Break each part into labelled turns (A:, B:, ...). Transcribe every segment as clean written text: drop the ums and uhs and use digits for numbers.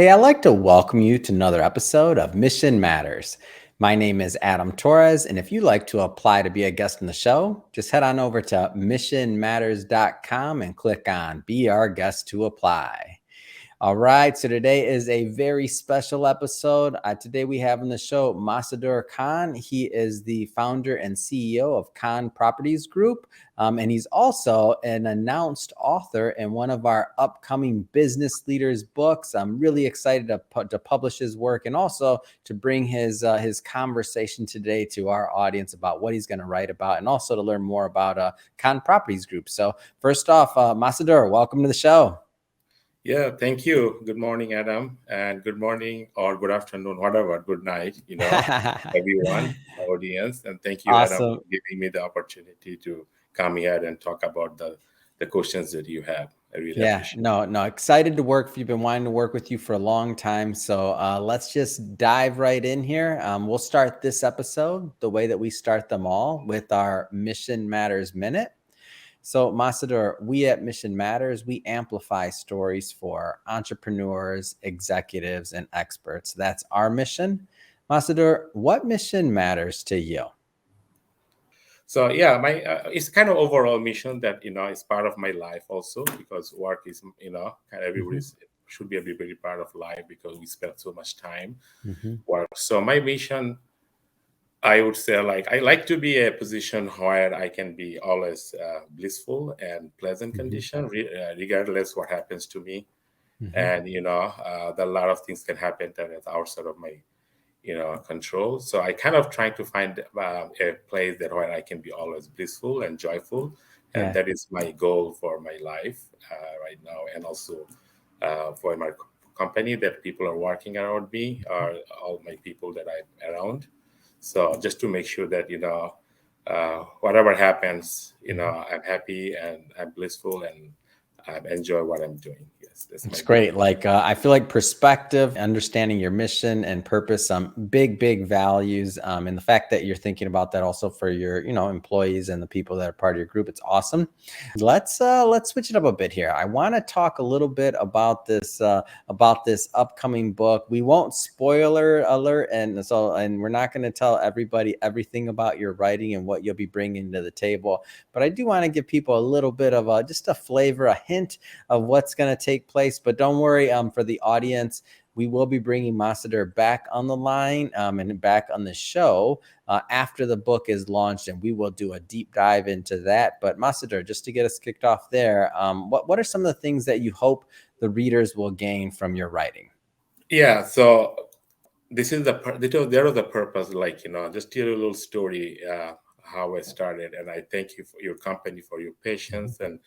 A: Hey, I'd like to welcome you to another episode of Mission Matters. My name is Adam Torres, and if you'd like to apply to be a guest on the show, just head on over to missionmatters.com and click on Be Our Guest to apply. All right, so today is a very special episode. Today we have on the show Masudur Khan. He is the founder and CEO of Khan Properties Group, and he's also an announced author in one of our upcoming business leaders books. I'm really excited to publish his work and also to bring his conversation today to our audience about what he's going to write about and also to learn more about Khan Properties Group. So first off, Masudur, welcome to the show.
B: Yeah, thank you. Good morning, Adam, and good morning or good afternoon, whatever. Good night, everyone, audience, and thank you, Adam,
A: Awesome.
B: for giving me the opportunity to come here and talk about the questions that you have. I really appreciate it.
A: No, excited to work. You've been wanting to work with you for a long time. So let's just dive right in here. We'll start this episode the way that we start them all with our Mission Matters Minute. So Masudur, we at Mission Matters, we amplify stories for entrepreneurs, executives, and experts. That's our mission. Masudur, what mission matters to you?
B: So yeah, my it's kind of overall mission that is part of my life also, because work is kind of everybody's should be a very part of life because we spend so much time work. So my mission, I would say, I like to be a position where I can be always blissful and pleasant condition, regardless what happens to me. And a lot of things can happen that is outside of my control. So I kind of trying to find a place that where I can be always blissful and joyful, and that is my goal for my life right now, and also for my company, that people are working around me, or all my people that I'm around. So just to make sure that whatever happens, I'm happy and I'm blissful and I enjoy what I'm doing. Yes,
A: It's great. I feel like perspective, understanding your mission and purpose, big values, and the fact that you're thinking about that also for your, employees and the people that are part of your group. It's awesome. Let's switch it up a bit here. I want to talk a little bit about this upcoming book. We won't spoiler alert, and we're not going to tell everybody everything about your writing and what you'll be bringing to the table. But I do want to give people a little bit of just a flavor, a hint of what's going to take place. But don't worry, for the audience, we will be bringing Masudur back on the line and back on the show after the book is launched, and we will do a deep dive into that. But Masudur, just to get us kicked off there, what are some of the things that you hope the readers will gain from your writing?
B: Yeah, so this is there was the purpose, just tell a little story how I started, and I thank you for your company for your patience and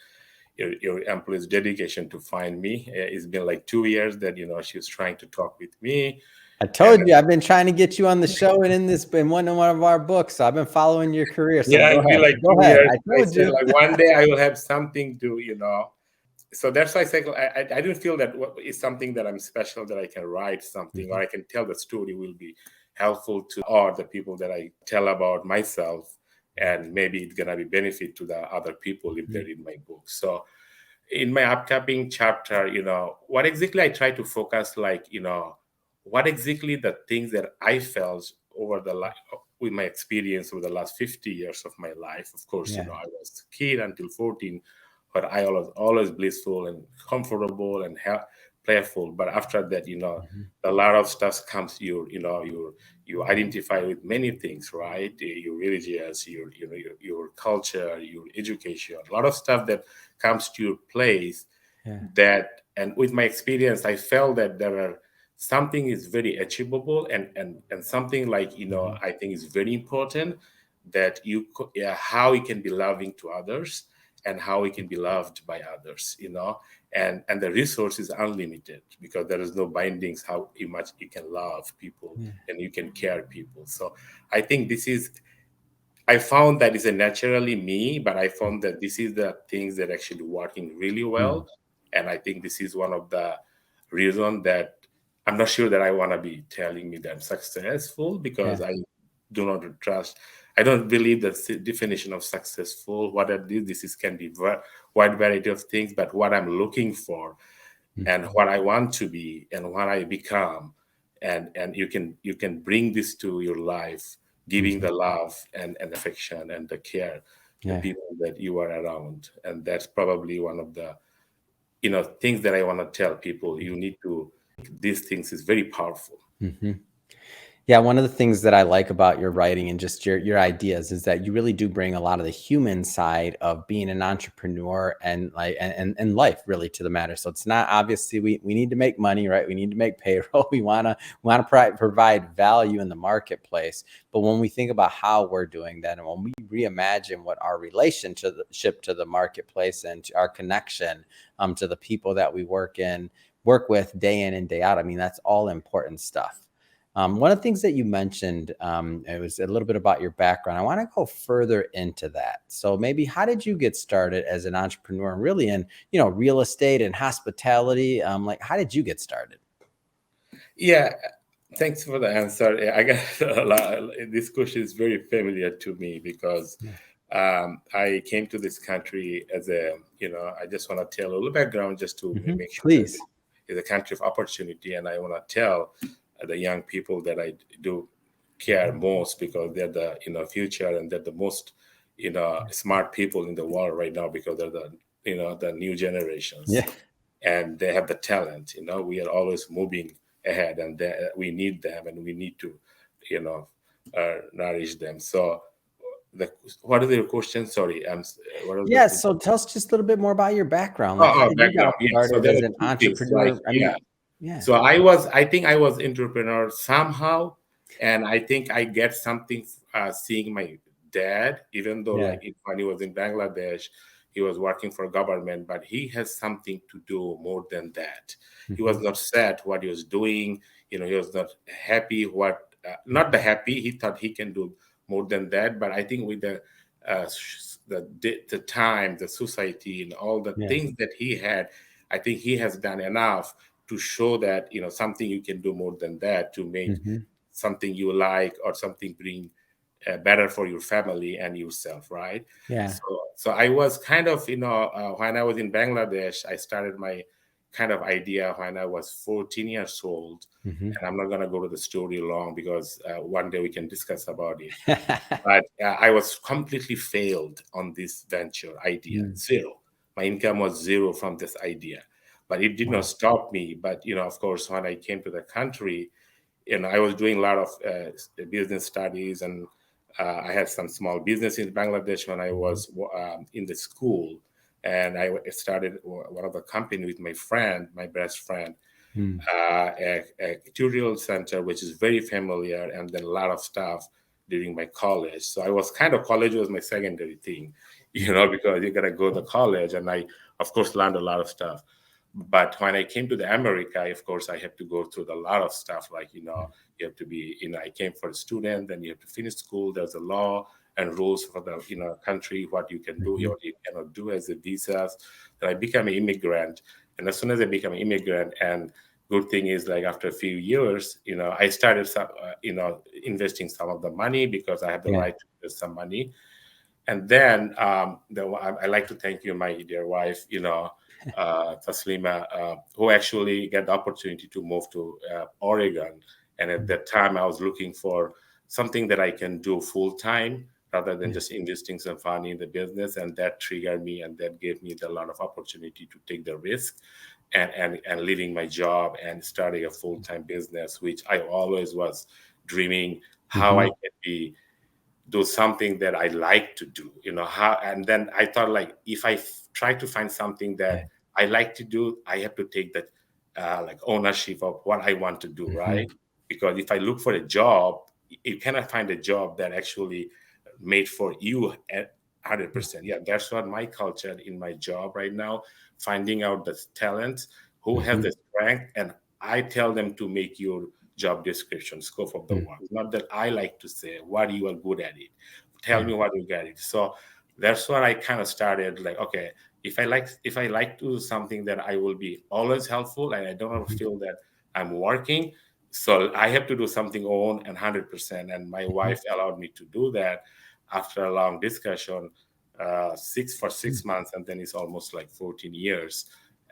B: your employees' dedication to find me. It's been like 2 years that she was trying to talk with me.
A: I told you I've been trying to get you on the show and in one of our books. So I've been following your career. So
B: yeah,
A: go
B: it'd be
A: ahead.
B: like
A: Go
B: 2
A: ahead.
B: years.
A: I told you.
B: Like one day I will have something to. So that's why I say I didn't feel that is something that I'm special, that I can write something or I can tell the story will be helpful to or the people that I tell about myself, and maybe it's gonna be benefit to the other people if they read my book. So in my upcoming chapter, what exactly I try to focus, what exactly the things that I felt over the life with my experience over the last 50 years of my life. Of course, I was a kid until 14, but I always blissful and comfortable and playful. But after that, a lot of stuff comes. You identify with many things, right? Your religious, your culture, your education, a lot of stuff that comes to your place. That, and with my experience, I felt that there are something is very achievable and something I think is very important, that how you can be loving to others and how it can be loved by others, and the resource is unlimited because there is no bindings how much you can love people and you can care people. So I think I found that is a naturally me, but I found that this is the things that actually working really well. And I think this is one of the reason that I'm not sure that I want to be telling me that I'm successful, because I do not trust. I don't believe that the definition of successful, what I did, this is can be wide variety of things, but what I'm looking for and what I want to be and what I become, and you can bring this to your life, giving
A: Mhm.
B: the love and affection and the care, the
A: Yeah.
B: people that you are around, and that's probably one of the things that I want to tell people. You need to, these things is very powerful.
A: Mhm. Yeah, one of the things that I like about your writing and just your ideas is that you really do bring a lot of the human side of being an entrepreneur and like and life really to the matter. So it's not obviously we need to make money, right? We need to make payroll. We want to provide value in the marketplace. But when we think about how we're doing that and when we reimagine what our relationship to the marketplace and to our connection to the people that we work with day in and day out, I mean, that's all important stuff. One of the things that you mentioned, it was a little bit about your background. I want to go further into that. So maybe how did you get started as an entrepreneur and really in, real estate and hospitality? Like, how did you get started?
B: Yeah, thanks for the answer. Yeah, I guess this question is very familiar to me because
A: Yeah.
B: I came to this country as I just want to tell a little background just to make sure that
A: Please.
B: it's a country of opportunity. And I want to tell the young people that I do care most because they're the, future, and they're the most, smart people in the world right now because they're the, the new generations,
A: Yeah.
B: and they have the talent. We are always moving ahead, and we need them, and we need to, you know, nourish them. So, what is your question? Sorry, what was the
A: Yeah.
B: thing?
A: So tell us just a little bit more about your background. Like, how
B: Oh,
A: did you
B: background.
A: get
B: Yeah. So
A: started
B: there
A: as
B: are
A: an
B: two things. Like,
A: entrepreneur? I
B: yeah.
A: mean, yeah.
B: So I think I was entrepreneur somehow, and I think I get something seeing my dad, even though
A: Yeah.
B: like when he was in Bangladesh, he was working for government, but he has something to do more than that. He was
A: Hmm.
B: not sad what he was doing. He was not happy not the happy. He thought he can do more than that. But I think with the time, the society, and all the
A: Yeah.
B: things that he had, I think he has done enough to show that something you can do more than that to make
A: Hmm.
B: something you like or something bring better for your family and yourself, right?
A: Yeah.
B: So I was kind of when I was in Bangladesh, I started my kind of idea when I was 14 years old.
A: Hmm.
B: And I'm not going to go to the story long because one day we can discuss about it. But I was completely failed on this venture idea,
A: Mm.
B: zero. My income was zero from this idea, but it did not
A: Wow.
B: stop me. But of course, when I came to the country, I was doing a lot of business studies, and I had some small business in Bangladesh when I
A: Mhm.
B: was in the school, and I started one of the company with my friend, my best friend,
A: Mm.
B: a tutorial center, which is very familiar, and then a lot of stuff during my college. So I was kind of, college was my secondary thing, because you gotta go to college, and I, of course, learned a lot of stuff. But when I came to the America, of course, I had to go through a lot of stuff. Like, you have to be, I came for a student, then you have to finish school. There's a law and rules for the, country, what you can do,
A: Mhm.
B: what you cannot do as a visas. Then I became an immigrant. And as soon as I became an immigrant, and good thing is, like, after a few years, I started some, investing some of the money because I have the
A: Yeah.
B: right to invest some money. And then I like to thank you, my dear wife, Taslima, who actually got the opportunity to move to Oregon. And at
A: Mm.
B: that time, I was looking for something that I can do full time rather than
A: Yeah.
B: just investing some money in the business. And that triggered me, and that gave me a lot of opportunity to take the risk and leaving my job and starting a full time business, which I always was dreaming how I
A: Mhm.
B: can be do something that I like to do, how. And then I thought, like, if I try to find something
A: Yeah.
B: that I like to do, I have to take that like ownership of what I want to do,
A: Mhm.
B: right? Because if I look for a job, you cannot find a job that actually made for you at 100%. Yeah, that's what my culture in my job right now, finding out the talent, who has
A: Mhm.
B: the strength, and I tell them to make your job description, scope of the
A: Mm.
B: work. Not that I like to say what you are good at it. Tell
A: Yeah.
B: me what you get it. So that's what I kind of started. Like, okay, if I like to do something that I will be always helpful, and I don't want to
A: Mhm.
B: feel that I'm working, so I have to do something own and 100%. And my
A: Mhm.
B: wife allowed me to do that after a long discussion, six for
A: Mm.
B: 6 months, and then it's almost like 14 years.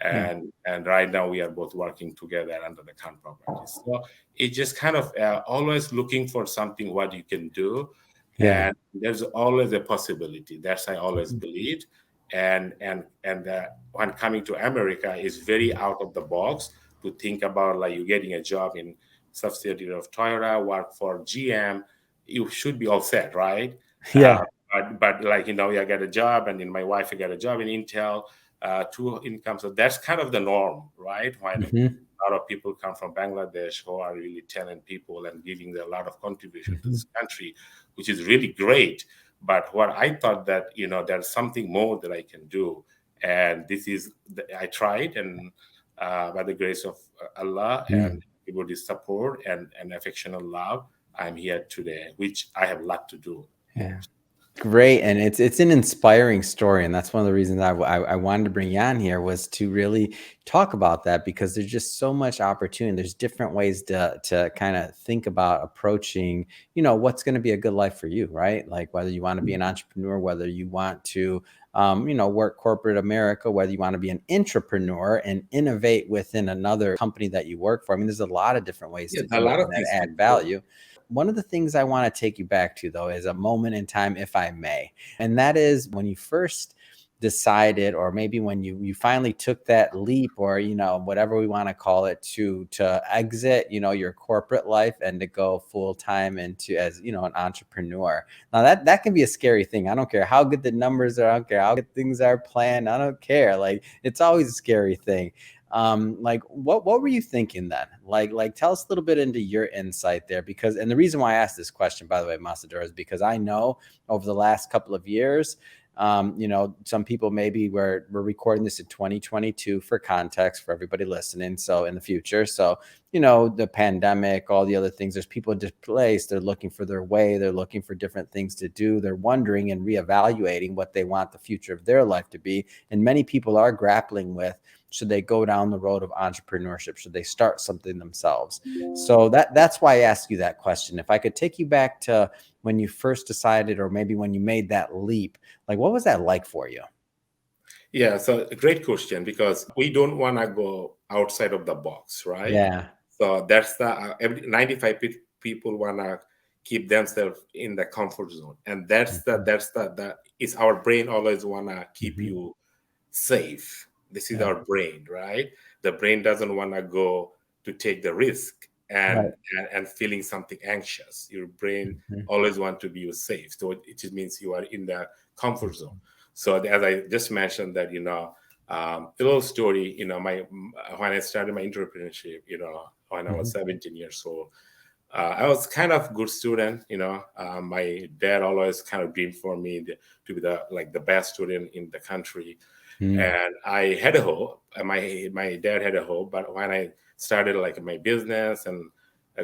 A: Yeah.
B: and right now we are both working together under the Khan Properties. So it's just kind of always looking for something what you can do,
A: Yeah.
B: and there's always a possibility. That's I always
A: Mhm.
B: believed, and when coming to America is very out of the box to think about like you getting a job in subsidiary of Toyota, work for GM, you should be all set, right? Uh,
A: Yeah.
B: but like I got a job, and then my wife got a job in Intel, two incomes. So that's kind of the norm, right? When
A: Hmm.
B: a lot of people come from Bangladesh who are really talented people and giving a lot of contribution to
A: Hmm.
B: this country, which is really great. But what I thought that there's something more that I can do, and this is I tried, and by the grace of Allah and everybody's support and affectionate love, I'm here today, which I have a lot to do here.
A: Yeah. Great, and it's an inspiring story, and that's one of the reasons I wanted to bring you on here was to really talk about that because there's just so much opportunity. There's different ways to kind of think about approaching, what's going to be a good life for you, right? Like whether you want to be an entrepreneur, whether you want to, work corporate America, whether you want to be an entrepreneur and innovate within another company that you work for. I mean, there's a lot of different ways
B: Yeah,
A: to
B: a
A: do it
B: lot of
A: that
B: things
A: add
B: can do.
A: value. One of the things I want to take you back to, though, is a moment in time, if I may. And that is when you first decided, or maybe when you finally took that leap, or whatever we want to call it, to exit your corporate life and to go full time into as an entrepreneur. Now that can be a scary thing. I don't care how good the numbers are, I don't care how good things are planned, I don't care. Like, it's always a scary thing. Like, what were you thinking then? Like tell us a little bit into your insight there, because, and the reason why I asked this question, by the way, Masudur, is because I know over the last couple of years, some people, maybe we're recording this in 2022 for context for everybody listening, so in the future, so the pandemic, all the other things, there's people displaced, they're looking for their way, they're looking for different things to do, they're wondering and reevaluating what they want the future of their life to be, and many people are grappling with, should they go down the road of entrepreneurship, should they start something themselves? So that's why I asked you that question. If I could take you back to when you first decided, or maybe when you made that leap, like, what was that like for you?
B: Yeah, so a great question, because we don't want to go outside of the box, right?
A: Yeah.
B: So that's the 95 people want to keep themselves in the comfort zone, and that is our brain always want to keep
A: Mhm.
B: you safe. This is
A: Yeah.
B: our brain, right? The brain doesn't want to go to take the risk
A: Right.
B: and feeling something anxious. Your brain
A: Mhm.
B: always want to be safe, so it just means you are in the comfort zone. So as I just mentioned that, a little story, my when I started my entrepreneurship, when I was
A: Mhm.
B: 17 years old, I was kind of good student. My dad always kind of dreamed for me to be the best student in the country,
A: Mm.
B: and I had a hope. My dad had a hope, but when I started like my business and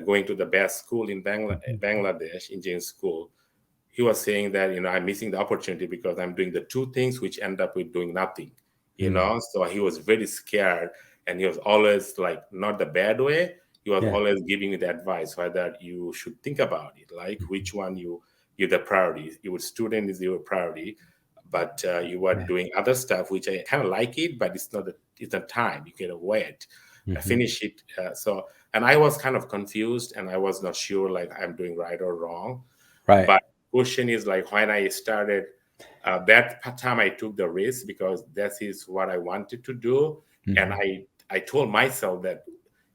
B: going to the best school in
A: Mhm.
B: Bangladesh, Indian school, he was saying that I'm missing the opportunity because I'm doing the two things which end up with doing nothing.
A: Mm.
B: So he was very scared, and he was always like, not the bad way, he was
A: Yeah.
B: always giving me the advice whether you should think about it, like
A: Mhm.
B: which one you're the priority. Your student is your priority, but you are
A: Yeah.
B: doing other stuff which I kind of like it, but it's not time. You can wait,
A: Mhm.
B: finish it. And I was kind of confused, and I was not sure like I'm doing right or wrong.
A: Right.
B: But question is like, when I started, that time I took the risk because that is what I wanted to do, and
A: Mhm.
B: I told myself that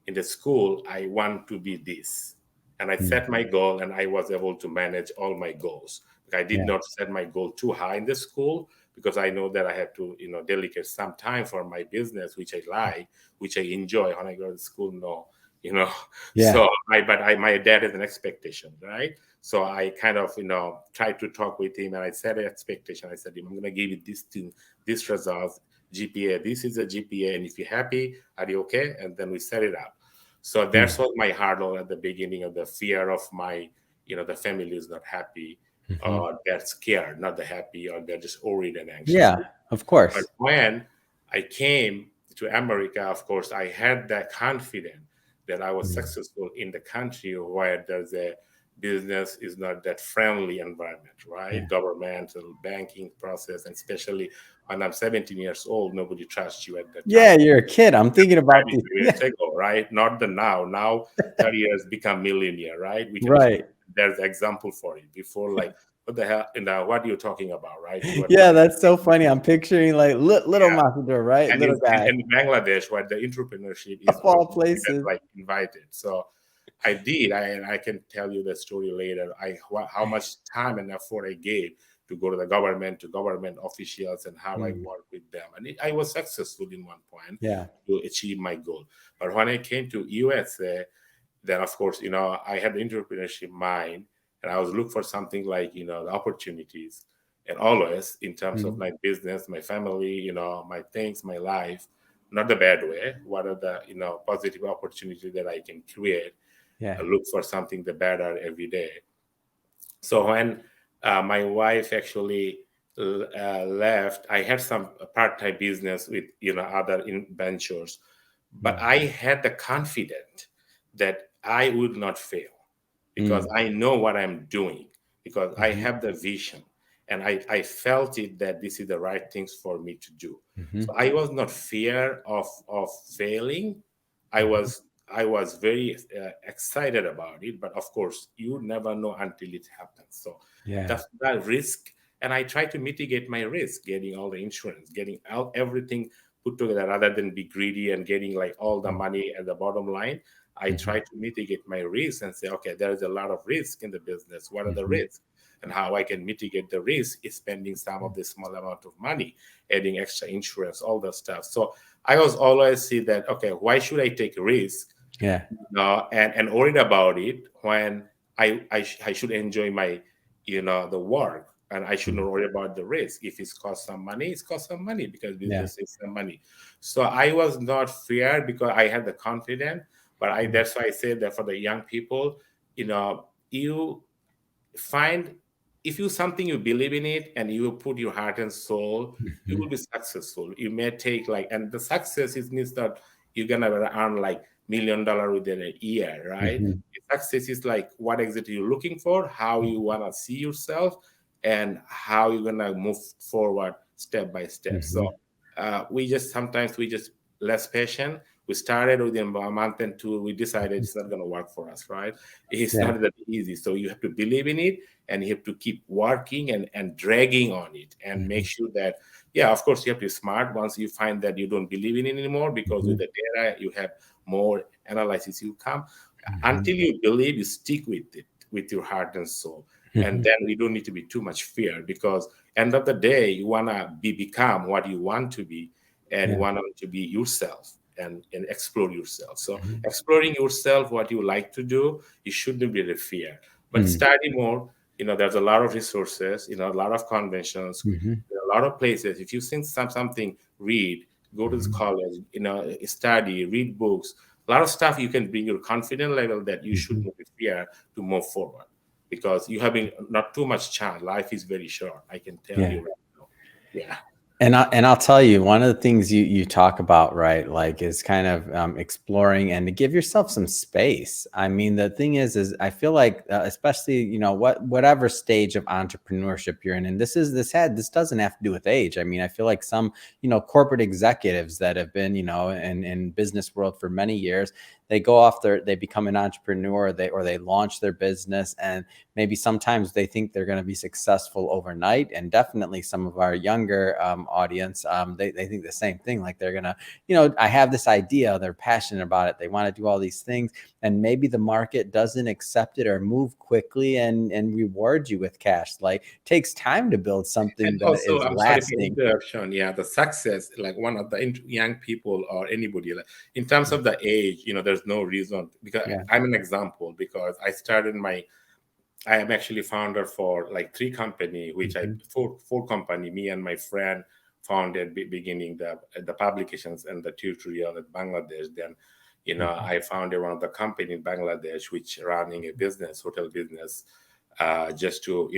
B: in the school I want to be this, and I
A: Mm.
B: set my goal, and I was able to manage all my goals. I did
A: Yeah.
B: not set my goal too high in the school because I know that I have to delegate some time for my business, which I like, which I enjoy when I go to school. No, you know.
A: Yeah.
B: My dad has an expectation, right? So I kind of, tried to talk with him, and I set an expectation. I said, I'm going to give you this thing, this results, GPA. This is a GPA, and if you're happy, are you okay? And then we set it up. So that's
A: Mm.
B: what my hurdle at the beginning of the fear of my, the family is not happy,
A: Mhm.
B: or they're scared, not the happy, or they're just worried and anxious.
A: Yeah, of
B: But
A: course.
B: when I came to America, of course, I had that confidence that I was
A: Mm.
B: successful in the country where there's a business is not that friendly environment, right?
A: Yeah.
B: Governmental banking process, and especially when I'm 17 years old, nobody trusts you at that time.
A: Yeah, you're a kid. I'm thinking about
B: 30
A: the
B: years ago, right? Not the now. Now, 30 years become millionaire, right? We can.
A: right.
B: There's example for it. Before, like, what the hell? And what are you talking about, right? You were
A: Yeah,
B: talking.
A: that's so funny. I'm picturing like little
B: Yeah.
A: Masudur, right?
B: And
A: Little guy
B: in Bangladesh, where the entrepreneurship
A: of
B: is
A: all
B: almost even
A: places.
B: like invited. So I did, and I can tell you the story later. How much time and effort I gave to go to the government, to government officials, and how I
A: Mm,
B: worked with them. And I was successful in one point
A: yeah.
B: to achieve my goal. But when I came to USA, then of course, I had the entrepreneurship mind, and I was looking for something like, the opportunities, and always in terms of
A: Mm,
B: my business, my family, my things, my life, not the bad way. What are the, positive opportunities that I can create?
A: yeah.
B: I look for something the better every day. So when my wife actually left, I had some part-time business with, other ventures, but
A: Mm,
B: I had the confidence that I would not fail, because
A: mm,
B: I know what I'm doing, because I
A: mhm,
B: have the vision, and I felt it that this is the right things for me to do.
A: mhm,
B: So I was not fear of failing. I
A: mhm.
B: was I was very excited about it, but of course, you never know until it happens. So
A: Yeah.
B: that's that risk, and I try to mitigate my risk, getting all the insurance, getting out everything put together, rather than be greedy and getting like all the
A: Mm,
B: money at the bottom line. I
A: mhm,
B: try to mitigate my risk and say, okay, there is a lot of risk in the business. What are the
A: mhm,
B: risks? And how I can mitigate the risk is spending some of the small amount of money, adding extra insurance, all that stuff. So I was always see that, okay, why should I take risk,
A: yeah.
B: and worried about it, when I should enjoy my, the work, and I shouldn't
A: Mm,
B: worry about the risk. If it's cost some money, it's cost some money, because
A: yeah.
B: business is some money. So I was not fear, because I had the confidence. But
A: Mm,
B: that's why I say that for the young people, you find, if you something you believe in it, and you put your heart and soul, you will
A: mhm,
B: be successful. You may take like, and the success is means that you're gonna earn like $1 million within a year, right?
A: mhm,
B: Success is like what exactly you're looking for, how you want to see yourself, and how you're gonna move forward step by step. So
A: mhm.
B: we just less patient. We started within a month and two, we decided it's not going to work for us, right? It's
A: Yeah.
B: not that easy. So you have to believe in it, and you have to keep working and dragging on it, and make
A: Mhm,
B: sure that, yeah, of course, you have to be smart once you find that you don't believe in it anymore, because with
A: mhm,
B: the data, you have more analysis you come.
A: mhm,
B: Until you believe, you stick with it with your heart and soul. And
A: mhm.
B: then we don't need to be too much fear, because end of the day, you want to become what you want to be, and you
A: Yeah.
B: want to be yourself, and explore yourself. So
A: Mhm,
B: exploring yourself, what you like to do, you shouldn't be the fear, but
A: mm,
B: study more. There's a lot of resources, a lot of conventions,
A: mhm,
B: a lot of places. If you think something, read, go to
A: mhm,
B: college, study, read books, a lot of stuff. You can bring your confidence level that you should
A: mhm.
B: not be fear to move forward, because you have not too much chance. Life is very short, I can tell
A: Yeah.
B: you right now. Yeah.
A: And I'll tell you, one of the things you talk about, right, like, is kind of exploring and to give yourself some space. I mean, the thing is I feel like, especially, whatever stage of entrepreneurship you're in, and this doesn't have to do with age. I mean, I feel like some, corporate executives that have been, in business world for many years, they become an entrepreneur, they launch their business, and maybe sometimes they think they're going to be successful overnight. And definitely some of our younger audience, they think the same thing, like they're going to, I have this idea, they're passionate about it, they want to do all these things, and maybe the market doesn't accept it or move quickly and reward you with cash. Like, takes time to build something
B: And
A: that
B: also,
A: is
B: I'm sorry for the
A: lasting.
B: interruption. Yeah, the success, like one of the young people or anybody, like in terms of the age, there's no reason, because
A: Yeah.
B: I'm an example, because I am actually founder for like three company, which
A: Mhm.
B: four company, me and my friend founded beginning the publications and the tutorial in Bangladesh. Then,
A: Mhm.
B: I founded one of the company in Bangladesh, which running a business, hotel business, just to,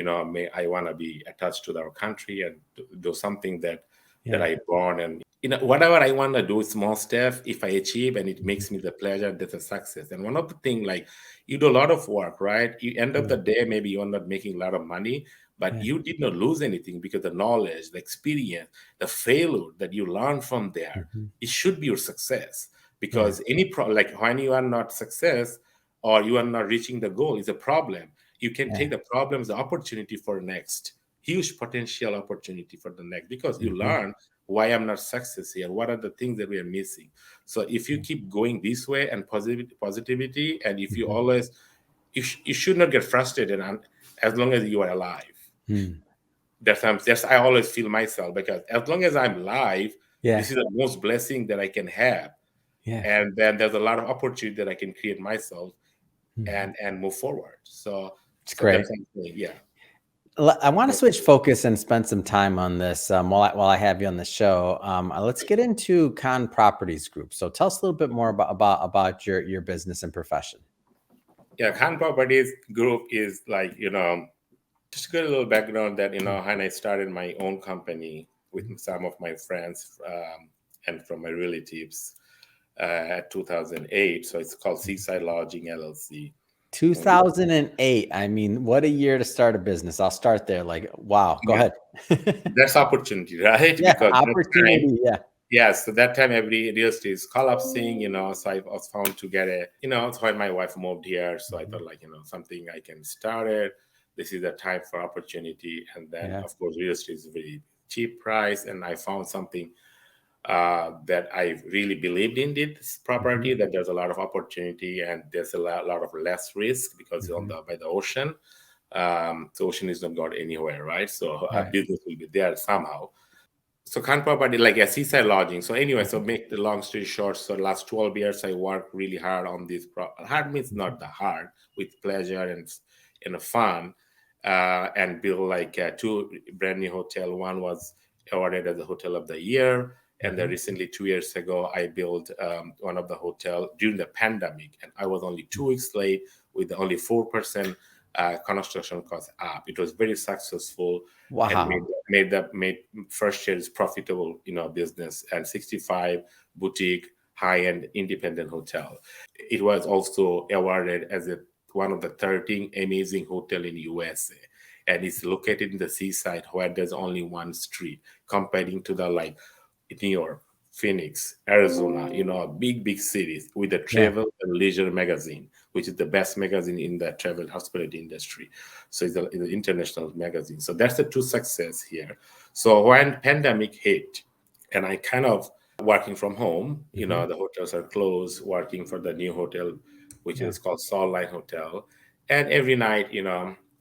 B: I want to be attached to our country and do something that
A: Yeah.
B: I born. And whatever I want to do, small step, if I achieve and it makes me the pleasure, that's a success. And one of the thing, like, you do a lot of work, right? You end of
A: Yeah.
B: the day, maybe you're not making a lot of money, but
A: Yeah.
B: you did not lose anything, because the knowledge, the experience, the failure that you learn from there,
A: Mhm.
B: it should be your success.
A: Yeah.
B: Because like when you are not success, or you are not reaching the goal, is a problem. You can
A: Yeah.
B: take the problem as the opportunity for next, huge potential opportunity for the next, because you
A: Mhm.
B: learn why I'm not success here, what are the things that we are missing. So if you
A: Yeah.
B: keep going this way, and positivity, and if you
A: Mhm.
B: always, you should not get frustrated, and as long as you are alive.
A: Mm.
B: That's I always feel myself, because as long as I'm alive,
A: Yeah.
B: this is the most blessing that I can have.
A: Yeah.
B: And then there's a lot of opportunity that I can create myself,
A: Mhm.
B: and move forward.
A: It's
B: So
A: great.
B: definitely, yeah.
A: I want to switch focus and spend some time on this while I have you on the show. Let's get into Khan Properties Group. So tell us a little bit more about your business and profession.
B: Yeah, Khan Properties Group is like, just a little background that,
A: Mm.
B: when I started my own company with some of my friends, and from my relatives, at 2008. So it's called Seaside Lodging LLC. And we,
A: 2008. I mean, what a year to start a business. I'll start there. Like, wow. Go
B: yeah,
A: ahead.
B: that's opportunity, right?
A: Yeah,
B: Because that time,
A: opportunity. Yeah.
B: yeah, so that time every real estate is collapsing, so I was found to get a, so when my wife moved here, so I
A: Mhm.
B: thought, like, something I can start it. This is the time for opportunity. And then,
A: Yeah.
B: of course, real estate is very cheap price. And I found something that I really believed in this
A: Mhm.
B: property, that there's a lot of opportunity, and there's lot of less risk, because on
A: Mhm.
B: by the ocean. The ocean is not going anywhere, right? So our
A: Right.
B: business will be there somehow. So Khan Property, like a seaside lodging. So anyway, so
A: Mhm.
B: make the long story short, so last 12 years I worked really hard on this. Hard means
A: Mhm.
B: not the hard, with pleasure and fun, and build like two brand new hotel. One was awarded as the hotel of the year, and then
A: Mhm.
B: recently 2 years ago I built one of the hotel during the pandemic, and I was only 2 weeks late with only 4% construction cost up. It was very successful, and
A: Wow.
B: made first year is profitable, business, and 65 boutique high-end independent hotel. It was also awarded as one of the 13 amazing hotel in USA, and it's located in the seaside where there's only one street, comparing to the, like, New York, Phoenix, Arizona, big cities, with the
A: Yeah.
B: travel and leisure magazine, which is the best magazine in the travel hospitality industry. So it's an international magazine. So that's the two success here. So when pandemic hit, and I kind of working from home,
A: Mhm.
B: the hotels are closed, working for the new hotel, which
A: Yeah.
B: is called Sol Line Hotel. And every night,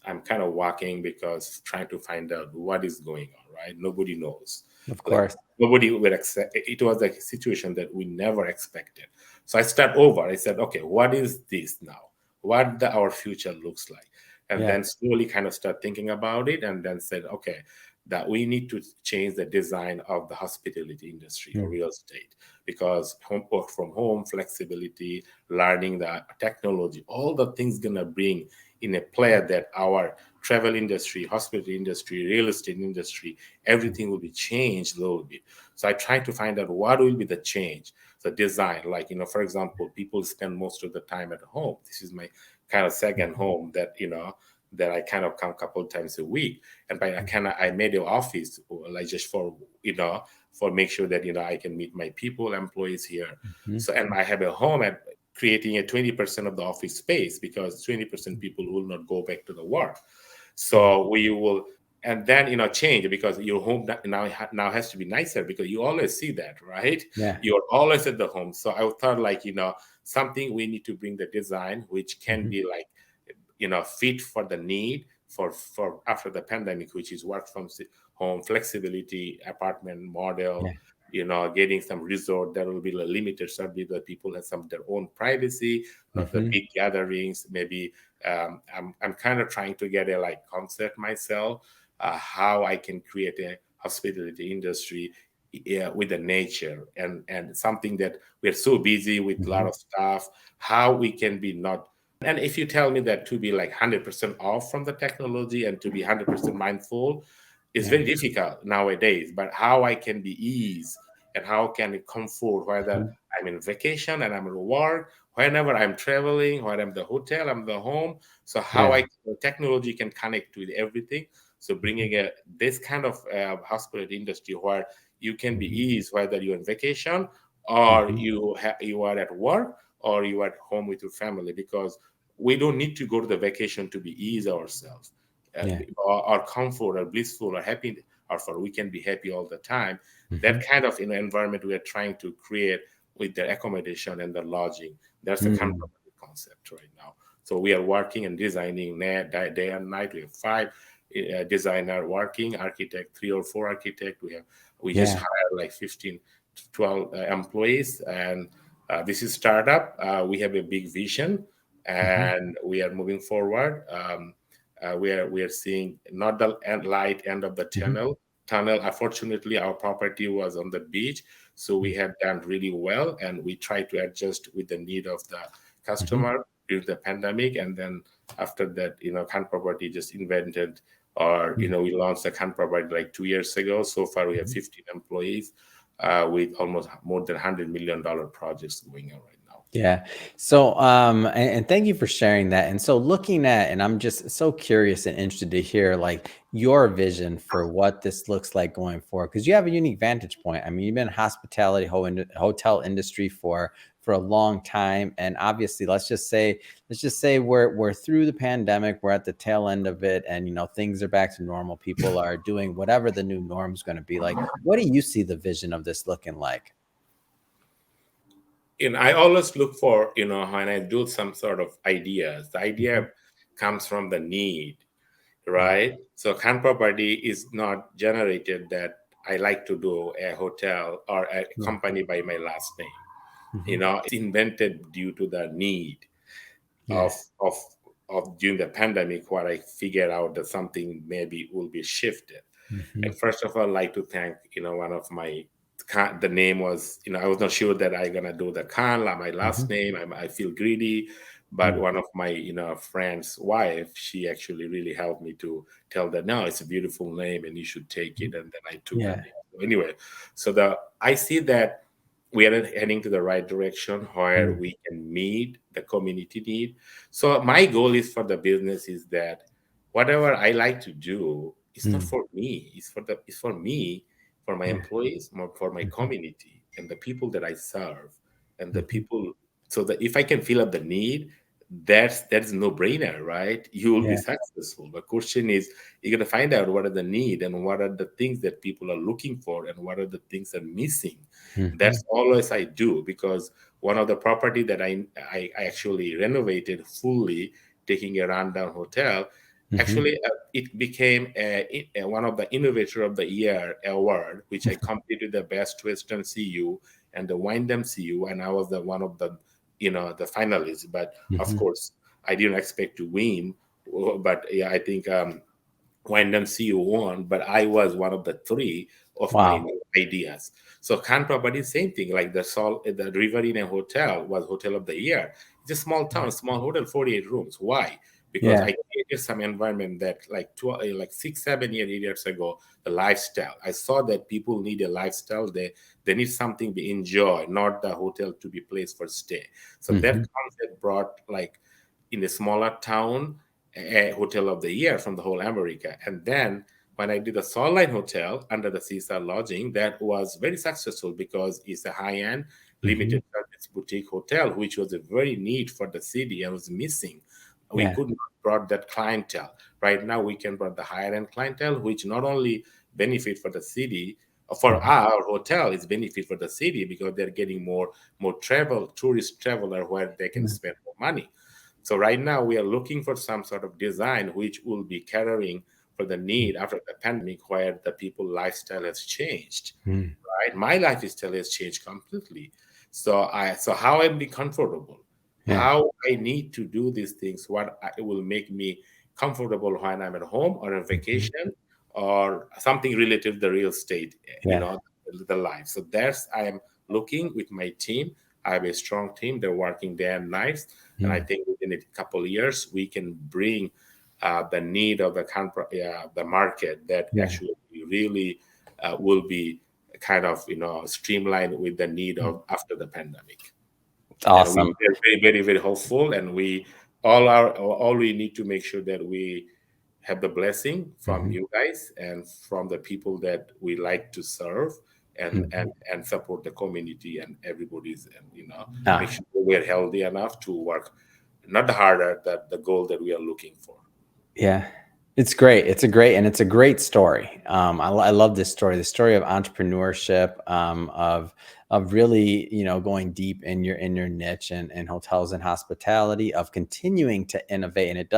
B: I'm kind of walking, because trying to find out what is going on, right? Nobody knows.
A: Of
B: Like,
A: course.
B: nobody would accept it. Was like a situation that we never expected. So I start over. I said, okay, what is this now? What our future looks like? And
A: Yeah.
B: then slowly kind of start thinking about it, and then said, okay, that we need to change the design of the hospitality industry or
A: Mm.
B: real estate, because work from home, flexibility, learning the technology, all the things gonna bring in a player that our travel industry, hospitality industry, real estate industry, everything will be changed a little bit. So I try to find out what will be the change, the design. Like, for example, people spend most of the time at home. This is my kind of second
A: Mhm.
B: home that I kind of come a couple of times a week. And by
A: Mhm.
B: I made an office, like, just for, for make sure that, I can meet my people, employees here.
A: Mhm.
B: So, and I have a home at creating a 20% of the office space, because 20% people will not go back to the work.
A: Yeah.
B: So we will, and then, change, because your home now has to be nicer, because you always see that, right?
A: Yeah.
B: You're always at the home. So I thought, like, something we need to bring the design, which can
A: Mhm.
B: be like, fit for the need for after the pandemic, which is work from home, flexibility, apartment model,
A: Yeah.
B: getting some resort that will be a limited service, that people have some of their own privacy, not the
A: Mhm.
B: big gatherings. Maybe I'm kind of trying to get a, like, concept myself, how I can create a hospitality industry, yeah, with the nature, and something that we're so busy with a lot
A: Mhm.
B: of stuff, how we can be not. And if you tell me that to be like 100% off from the technology and to be 100% mindful, it's
A: Yeah.
B: very difficult nowadays. But how I can be ease and how can it comfort whether
A: Mhm.
B: I'm in vacation and I'm at work, whenever I'm traveling, when I'm at the hotel, I'm at the home. So how
A: Yeah.
B: technology can connect with everything. So
A: Mhm.
B: bringing this kind of hospitality industry where you can be
A: Mhm.
B: eased whether you're on vacation or
A: Mhm.
B: you are at work or you are at home with your family, because we don't need to go to the vacation to be ease ourselves,
A: Yeah.
B: or comfort or blissful or happy, or for we can be happy all the time. That
A: Mhm.
B: kind of environment we are trying to create with the accommodation and the lodging. That's the kind
A: Mm.
B: of concept right now. So we are working and designing day and night. We have five designer working, architect, 3 or 4 architect. We just
A: Yeah.
B: hired like 15 to 12 employees, and this is startup. We have a big vision,
A: Mhm.
B: and we are moving forward. We are seeing not the light end of the
A: Mhm.
B: tunnel. Unfortunately, our property was on the beach, so we have done really well, and we try to adjust with the need of the
A: Mhm.
B: customer during the pandemic. And then after that, Khan Property just invented, or
A: Mhm.
B: we launched the Khan Property like 2 years ago. So far, we have
A: Mhm.
B: 15 employees, with almost more than $100 million projects going on right now.
A: Yeah. So, and thank you for sharing that. And so, looking at, and I'm just so curious and interested to hear like your vision for what this looks like going forward, because you have a unique vantage point. I mean, you've been in hospitality, hotel industry for a long time, and obviously, let's just say we're through the pandemic, we're at the tail end of it, and things are back to normal. People are doing whatever the new norm is going to be like. What do you see the vision of this looking like?
B: I always look for, when I do some sort of ideas, the idea
A: Mhm.
B: comes from the need,
A: Yeah.
B: right? So Khan Property is not generated that I like to do a hotel or a
A: Yeah.
B: company by my last name.
A: Mhm.
B: It's invented due to the need of
A: Yes.
B: of of during the pandemic, where I figured out that something maybe will be shifted. And
A: Mhm.
B: first of all, I'd like to thank, one of my, the name was, I was not sure that I gonna do the Khan, like my last
A: Mhm.
B: name. I feel greedy, but
A: Mm.
B: one of my, friend's wife, she actually really helped me to tell that, no, it's a beautiful name and you should take
A: Mhm.
B: it. And then I took the
A: Yeah.
B: name. So anyway, so I see that we are heading to the right direction where
A: Mm.
B: we can meet the community need. So my goal is for the business is that whatever I like to do, it's not
A: Mm.
B: for me. It's for me, for my
A: Yeah.
B: employees, more for my
A: Mhm.
B: community and the people that I serve, and the
A: Mhm.
B: people. So that if I can fill up the need, that's no brainer, right? You will be
A: Yeah.
B: successful. The question is, you're gonna find out what are the need and what are the things that people are looking for and what are the things that are missing.
A: Mhm.
B: That's always I do, because one of the property that I actually renovated fully, taking a rundown hotel.
A: Mhm.
B: Actually, it became one of the Innovator of the Year award, which I completed the Best Western CU and the Wyndham CU, and I was the one of the finalists. But of
A: Mhm.
B: course, I didn't expect to win. But yeah, I think Wyndham CEO won, but I was one of the three of my
A: Wow.
B: ideas. So Khan Property, same thing. Like the Riverina Hotel was Hotel of the Year. It's a small town, small hotel, 48 rooms. Why? Because
A: Yeah.
B: I created some environment that like 6, 7 years ago, the lifestyle. I saw that people need a lifestyle. They need something to enjoy, not the hotel to be place for stay. So that
A: Mhm.
B: concept brought, like, in a smaller town, a hotel of the year from the whole America. And then when I did the Solline Hotel under the Caesar Lodging, that was very successful because it's a high-end,
A: Mhm.
B: limited service boutique hotel, which was a very need for the city and was missing. We
A: Yeah.
B: could not brought that clientele. Right now, we can brought the higher-end clientele, which not only benefit for the city, for
A: Mhm.
B: our hotel, is benefit for the city because they're getting more tourist traveler where they can
A: Yeah.
B: spend more money. So right now we are looking for some sort of design which will be catering for the need after the pandemic, where the people lifestyle has changed.
A: Mhm.
B: Right, my lifestyle has changed completely. So how I be comfortable,
A: Yeah.
B: how I need to do these things, it will make me comfortable when I'm at home or on
A: Mhm.
B: vacation or something related to the real estate,
A: Yeah.
B: the life. So that's I am looking with my team. I have a strong team. They're working day and nights, and I
A: Mm.
B: think within a couple of years we can bring the need of the market that
A: Yeah.
B: actually really will be kind of, streamlined with the need of after the pandemic.
A: Awesome.
B: And we are very, very, very hopeful, and all we need to make sure that we have the blessing from you guys and from the people that we like to serve and support the community and everybody's, and make sure we're healthy enough to work not harder, that the goal that we are looking for.
A: Yeah, it's great. It's a great story. I love this story, the story of entrepreneurship, of really, going deep in your niche and hotels and hospitality, of continuing to innovate. And it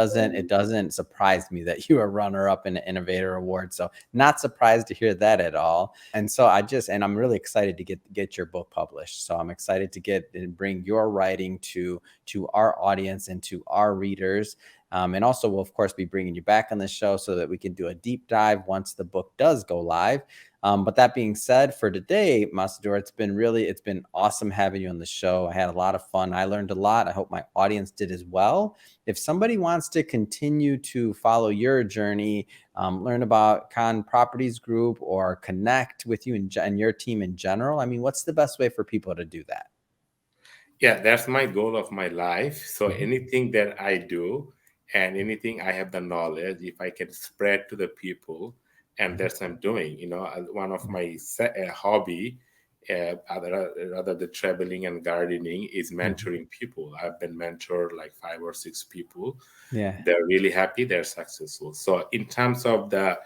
A: doesn't surprise me that you are runner up in the Innovator Award. So not surprised to hear that at all. And so I'm really excited to get your book published. So I'm excited to get and bring your writing to our audience and to our readers. And also, we'll, of course, be bringing you back on the show so that we can do a deep dive once the book does go live. But that being said, for today, Masudur, it's been awesome having you on the show. I had a lot of fun. I learned a lot. I hope my audience did as well. If somebody wants to continue to follow your journey, learn about Khan Properties Group, or connect with you and your team in general, I mean, what's the best way for people to do that?
B: Yeah, that's my goal of my life. So anything that I do and anything I have the knowledge, if I can spread to the people, and that's what I'm doing. One of my hobby, rather than traveling and gardening, is mentoring people. I've been mentored like 5 or 6 people.
A: Yeah,
B: they're really happy, they're successful. So in terms of the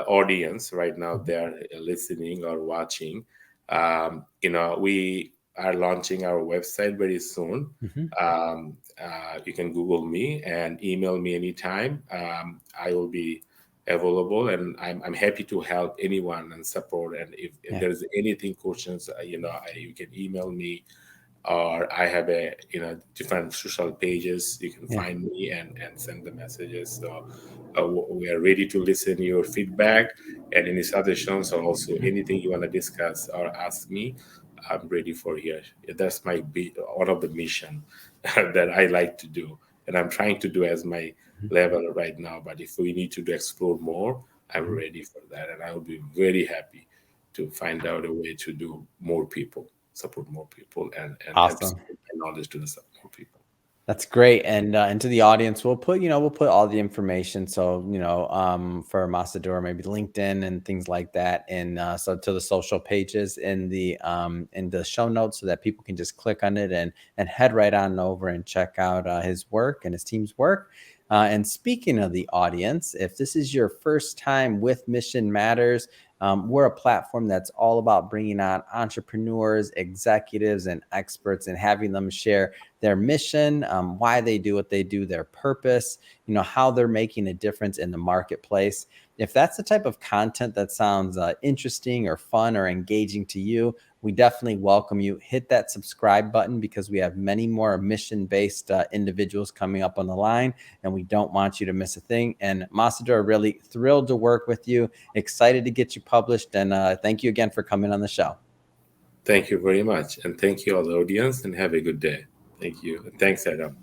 B: audience right now, they're listening or watching. We are launching our website very soon. You can Google me and email me anytime. I will be available, and I'm happy to help anyone and support. And if there's anything, questions, you can email me, or I have different social pages. You can find me and send the messages. So we are ready to listen to your feedback and any suggestions, or also anything you want to discuss or ask me. I'm ready for here. That's one of the mission that I like to do, and I'm trying to do as my level right now. But if we need to explore more, I'm ready for that, and I will be very happy to find out a way to do more people, support more people, and
A: awesome.
B: Knowledge to the more people.
A: That's great. And to the audience, we'll put all the information. So, for Masudur, maybe LinkedIn and things like that. And so to the social pages in the show notes, so that people can just click on it and head right on over and check out his work and his team's work. And speaking of the audience, if this is your first time with Mission Matters, we're a platform that's all about bringing on entrepreneurs, executives, and experts, and having them share their mission, why they do what they do, their purpose, how they're making a difference in the marketplace. If that's the type of content that sounds interesting or fun or engaging to you, we definitely welcome you. Hit that subscribe button, because we have many more mission-based individuals coming up on the line, and we don't want you to miss a thing. And Masudur, really thrilled to work with you. Excited to get you published, and thank you again for coming on the show.
B: Thank you very much, and thank you all the audience, and have a good day. Thank you. And thanks, Adam.